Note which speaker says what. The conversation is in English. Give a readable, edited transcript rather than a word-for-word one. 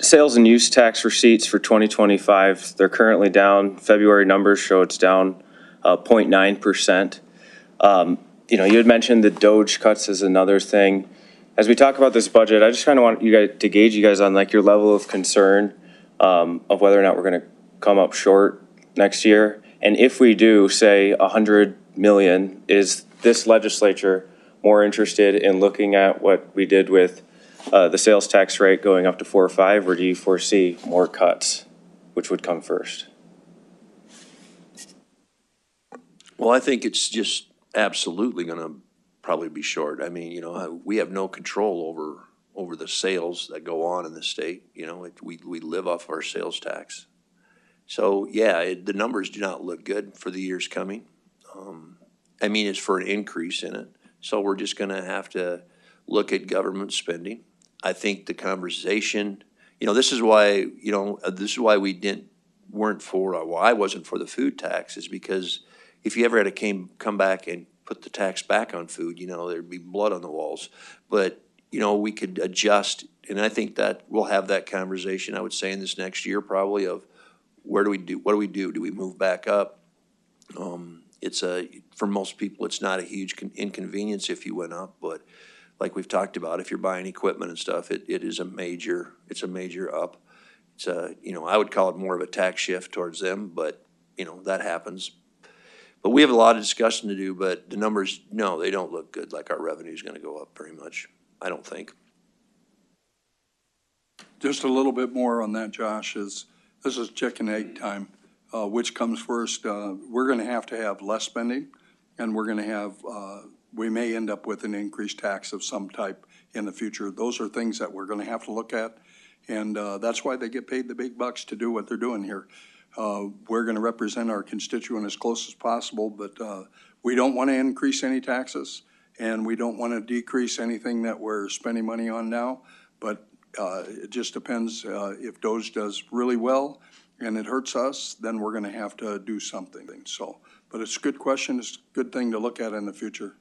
Speaker 1: sales and use tax receipts for 2025, they're currently down. February numbers show it's down 0.9%. You had mentioned the Doge cuts is another thing. As we talk about this budget, I just kind of want you guys to gauge you guys on like your level of concern of whether or not we're going to come up short next year. And if we do, say 100 million, is this legislature more interested in looking at what we did with the sales tax rate going up to 4 or 5, or do you foresee more cuts? Which would come first?
Speaker 2: Well, I think it's just absolutely going to probably be short. I mean, we have no control over the sales that go on in the state. We live off our sales tax. So, yeah, the numbers do not look good for the years coming. It's for an increase in it. So we're just going to have to look at government spending. I think the conversation, this is why we weren't for, well, I wasn't for the food tax, is because if you ever had to come back and put the tax back on food, there'd be blood on the walls. But, we could adjust, and I think that we'll have that conversation, I would say, in this next year probably, of what do we do? Do we move back up? For most people, it's not a huge inconvenience if you went up, but like we've talked about, if you're buying equipment and stuff, it is a major up. It's I would call it more of a tax shift towards them, but that happens. But we have a lot of discussion to do, but the numbers, no, they don't look good, like our revenue is going to go up very much, I don't think.
Speaker 3: Just a little bit more on that, Josh, this is chicken egg time. Which comes first? We're going to have less spending, and we're going to we may end up with an increased tax of some type in the future. Those are things that we're going to have to look at, and that's why they get paid the big bucks to do what they're doing here. We're going to represent our constituent as close as possible, but we don't want to increase any taxes, and we don't want to decrease anything that we're spending money on now, but it just depends. If Doge does really well and it hurts us, then we're going to have to do something. So, but it's a good question. It's a good thing to look at in the future.